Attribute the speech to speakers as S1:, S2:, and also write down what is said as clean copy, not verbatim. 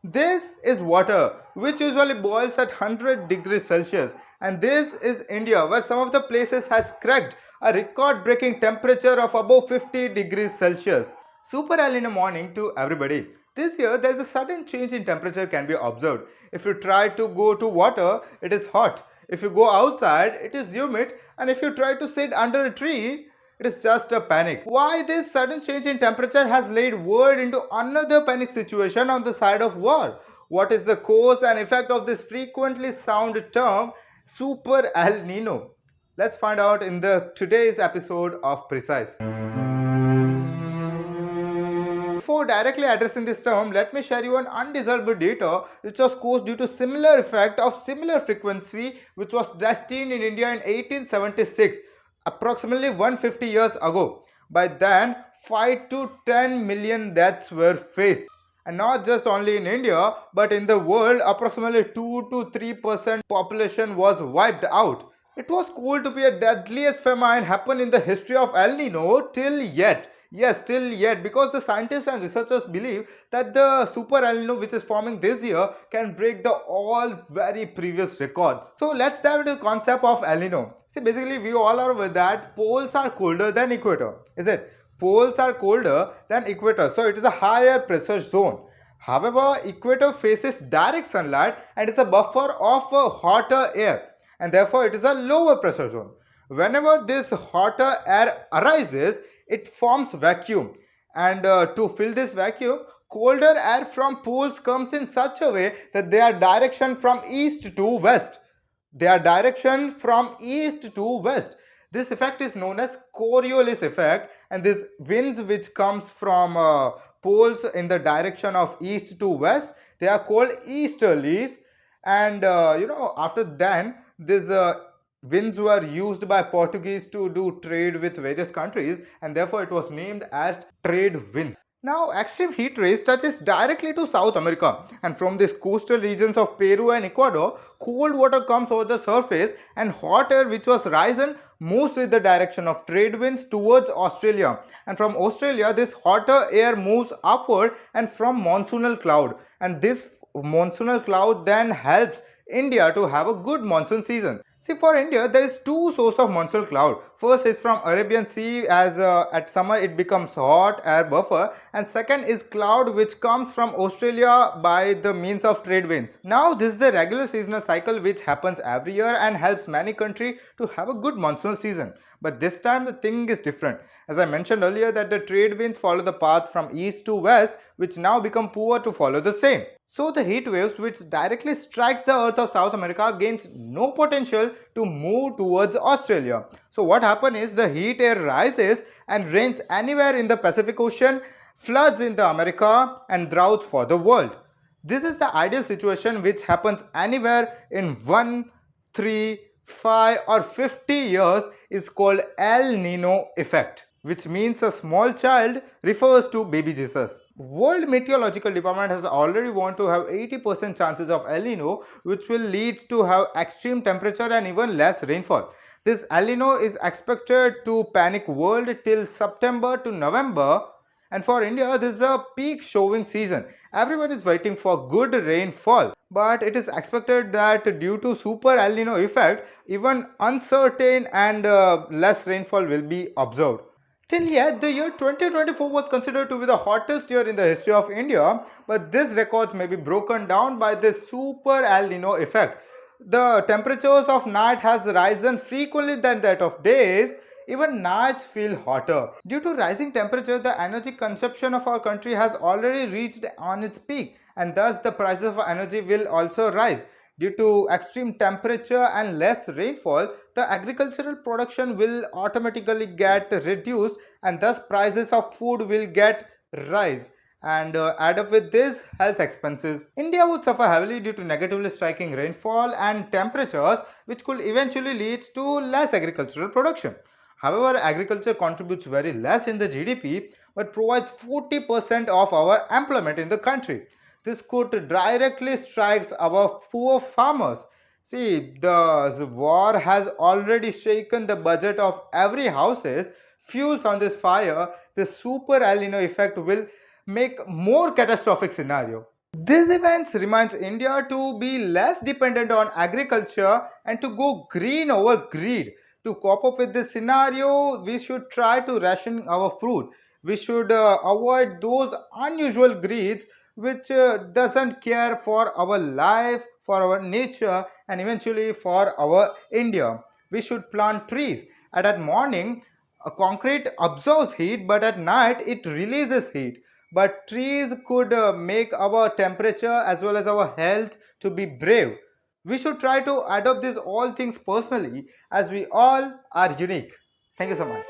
S1: This is water, which usually boils at 100 degrees Celsius, and this is India, where some of the places has cracked a record-breaking temperature of above 50 degrees Celsius. Super early in the morning to everybody. This year, there is a sudden change in temperature can be observed. If you try to go to water, it is hot. If you go outside, it is humid, and if you try to sit under a tree, it is just a panic. Why this sudden change in temperature has laid world into another panic situation on the side of war? What is the cause and effect of this frequently sound term Super El Nino? Let's find out in the today's episode of Precise. Before directly addressing this term, let me share you an undesirable data which was caused due to similar effect of similar frequency which was destined in India in 1876, approximately 150 years ago. By then, 5 to 10 million deaths were faced. And not just only in India, but in the world, approximately 2 to 3% population was wiped out. It was called to be a deadliest famine happened in the history of El Nino till yet. Yes, till yet, because the scientists and researchers believe that the super El Nino which is forming this year can break the all very previous records. So let's dive into the concept of El Nino. See, basically we all are aware that poles are colder than equator. Is it? Poles are colder than equator, so it is a higher pressure zone. However, equator faces direct sunlight and is a buffer of a hotter air, and therefore it is a lower pressure zone. Whenever this hotter air arises, it forms vacuum, and to fill this vacuum, colder air from poles comes in such a way that they are direction from east to west. They are direction from east to west. This effect is known as Coriolis effect, and this winds which comes from poles in the direction of east to west, they are called easterlies. And after then, this winds were used by Portuguese to do trade with various countries, and therefore it was named as trade wind. Now, extreme heat rays touches directly to South America, and from these coastal regions of Peru and Ecuador, cold water comes over the surface, and hot air which was risen moves with the direction of trade winds towards Australia, and from Australia this hotter air moves upward and from monsoonal cloud, and this monsoonal cloud then helps India to have a good monsoon season. See, for India, there is two sources of monsoon cloud. First is from Arabian Sea, as at summer it becomes hot air buffer, and second is cloud which comes from Australia by the means of trade winds. Now, this is the regular seasonal cycle which happens every year and helps many countries to have a good monsoon season. But this time the thing is different. As I mentioned earlier that the trade winds follow the path from east to west, which now become poor to follow the same. So the heat waves which directly strikes the earth of South America gains no potential to move towards Australia. So what happens is the heat air rises and rains anywhere in the Pacific Ocean, floods in the America, and droughts for the world. This is the ideal situation which happens anywhere in 1, 3, 5 or 50 years is called El Nino effect, which means a small child refers to baby Jesus. World Meteorological Department has already warned to have 80% chances of El Nino, which will lead to have extreme temperature and even less rainfall. This El Nino is expected to panic world till September to November, and for India this is a peak sowing season. Everyone is waiting for good rainfall, but it is expected that due to super El Nino effect, even uncertain and less rainfall will be observed. Till yet, the year 2024 was considered to be the hottest year in the history of India, but this record may be broken down by this super El Nino effect. The temperatures of night has risen frequently than that of days. Even nights feel hotter. Due to rising temperature, the energy consumption of our country has already reached on its peak, and thus the prices of energy will also rise. Due to extreme temperature and less rainfall, the agricultural production will automatically get reduced, and thus prices of food will get rise. And add up with this, health expenses. India would suffer heavily due to negatively striking rainfall and temperatures, which could eventually lead to less agricultural production. However, agriculture contributes very less in the GDP but provides 40% of our employment in the country. This could directly strike our poor farmers. See, the war has already shaken the budget of every houses. Fuels on this fire, the super El Nino effect will make more catastrophic scenario. These events reminds India to be less dependent on agriculture and to go green over greed. To cope up with this scenario, we should try to ration our fruit. We should avoid those unusual greeds which doesn't care for our life, for our nature, and eventually for our India. We should plant trees. And at morning, a concrete absorbs heat, but at night it releases heat. But trees could make our temperature as well as our health to be brave. We should try to adopt these all things personally, as we all are unique. Thank you so much.